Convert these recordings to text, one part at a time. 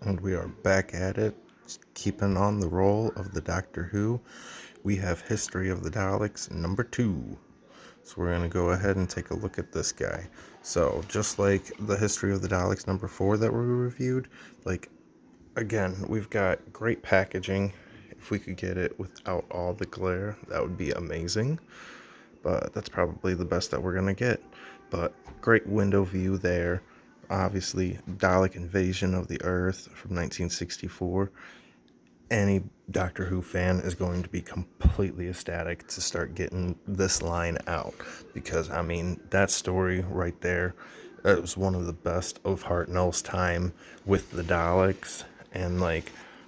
And we are back at it, keeping on the roll of the Doctor Who. We have History of the Daleks number 2. So we're going to go ahead and take a look at this guy. So just like the History of the Daleks number 4 that we reviewed, again, we've got great packaging. If we could get it without all the glare, that would be amazing. But that's probably the best that we're going to get. But great window view there. Obviously, Dalek Invasion of the Earth from 1964. Any Doctor Who fan is going to be completely ecstatic to start getting this line out. Because, I mean, that story right there, it was one of the best of Hartnell's time with the Daleks. And,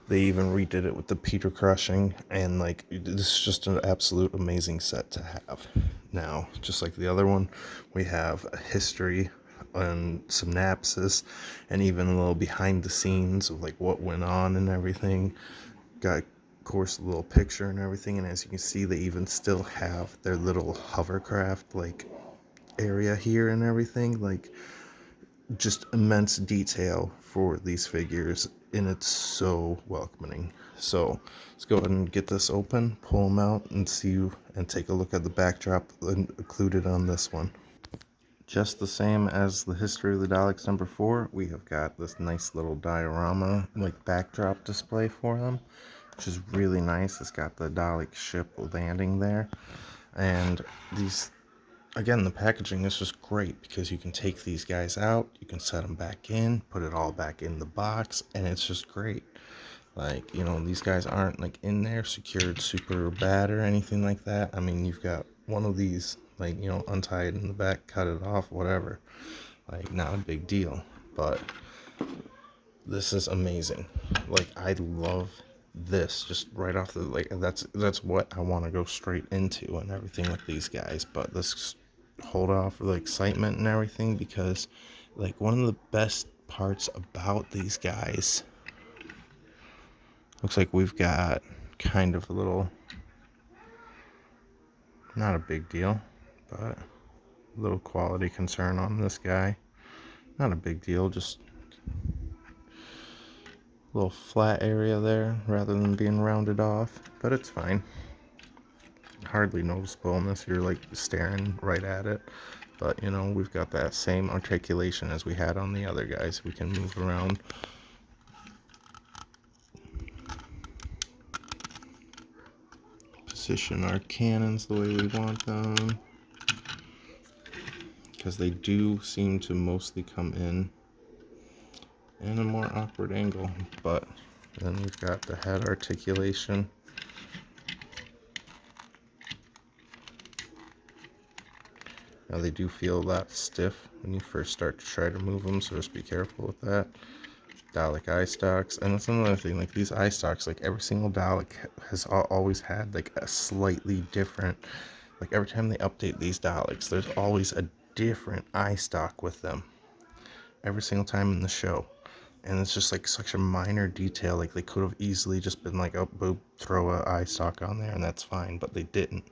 they even redid it with the Peter crushing. And, this is just an absolute amazing set to have. Now, just like the other one, we have a history and synopsis and even a little behind the scenes of what went on and everything. Got, of course, a little picture and everything, and as you can see, they even still have their little hovercraft area here and everything. Just immense detail for these figures, and it's so welcoming. So let's go ahead and get this open, pull them out, and take a look at the backdrop included on this one. Just the same as the History of the Daleks number 4, we have got this nice little diorama, backdrop display for them, which is really nice. It's got the Dalek ship landing there. And again, the packaging is just great because you can take these guys out, you can set them back in, put it all back in the box, and it's just great. These guys aren't in there secured super bad or anything like that. I mean, you've got one of these untied in the back, cut it off, whatever. Not a big deal. But this is amazing. I love this just right off the that's what I want to go straight into and everything with these guys. But let's hold off for the excitement and everything, because one of the best parts about these guys, looks like we've got kind of a little, not a big deal, but a little quality concern on this guy. Not a big deal, just a little flat area there rather than being rounded off, but it's fine. Hardly noticeable unless you're staring right at it. But we've got that same articulation as we had on the other guys. We can move around. Position our cannons the way we want them, because they do seem to mostly come in a more awkward angle. But then we've got the head articulation. Now they do feel a lot stiff when you first start to try to move them, so just be careful with that. Dalek Eye Stocks, and that's another thing, these eye stocks, every single Dalek has always had a slightly different, every time they update these Daleks, there's always a different eye stock with them every single time in the show. And it's just such a minor detail. They could have easily just been oh, boop, throw a eye stock on there and that's fine, but they didn't.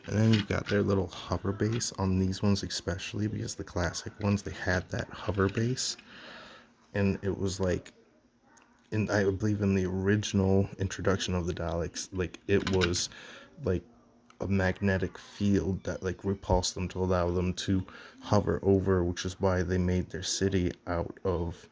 And then you've got their little hover base on these ones, especially because the classic ones, they had that hover base. And it was I believe in the original introduction of the Daleks, it was a magnetic field that repulsed them to allow them to hover over, which is why they made their city out of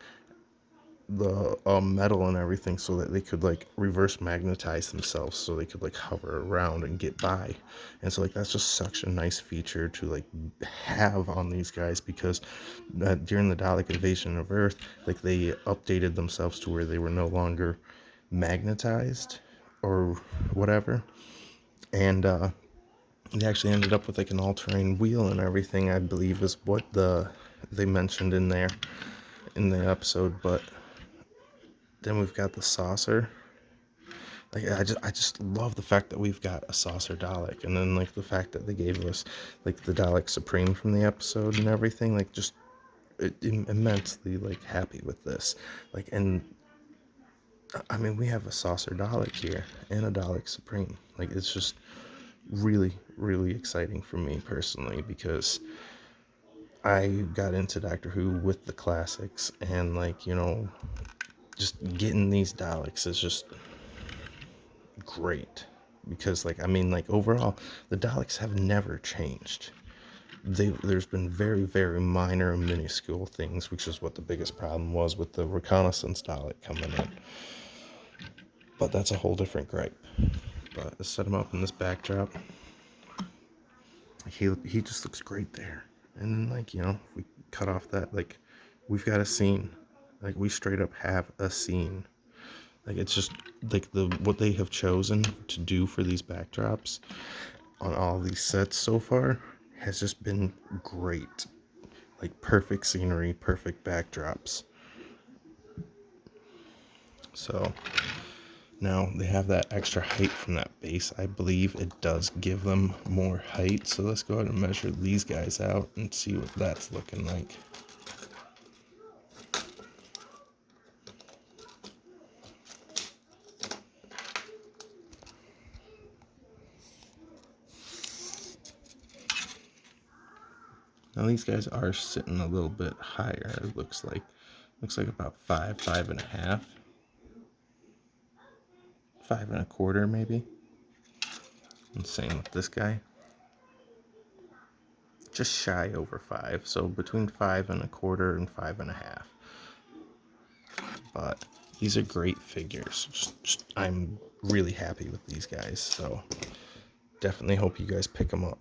the metal and everything, so that they could reverse magnetize themselves, so they could hover around and get by. And so that's just such a nice feature to have on these guys, because during the Dalek Invasion of Earth, they updated themselves to where they were no longer magnetized or whatever, and they actually ended up with an all-terrain wheel and everything, I believe, is what they mentioned in there in the episode. But then we've got the saucer. I just love the fact that we've got a saucer Dalek, and then the fact that they gave us the Dalek Supreme from the episode and everything. Just immensely happy with this. And I mean, we have a saucer Dalek here and a Dalek Supreme. It's just really, really exciting for me personally, because I got into Doctor Who with the classics, and just getting these Daleks is just great. Because, like, I mean, like, overall, the Daleks have never changed. There's been very, very minor and minuscule things, which is what the biggest problem was with the reconnaissance Dalek coming in. But that's a whole different gripe. But let's set him up in this backdrop. He just looks great there. And then, like, you know, we cut off that, like, we've got a scene. Like, we straight up have a scene. Like, it's just, like, what they have chosen to do for these backdrops on all these sets so far has just been great. Like, perfect scenery, perfect backdrops. So now they have that extra height from that base. I believe it does give them more height. So let's go ahead and measure these guys out and see what that's looking like. Now these guys are sitting a little bit higher, it looks like. Looks like about 5.5. 5.25 maybe. And same with this guy. Just shy over 5, so between 5.25 and 5.5. But these are great figures. I'm really happy with these guys, so definitely hope you guys pick them up.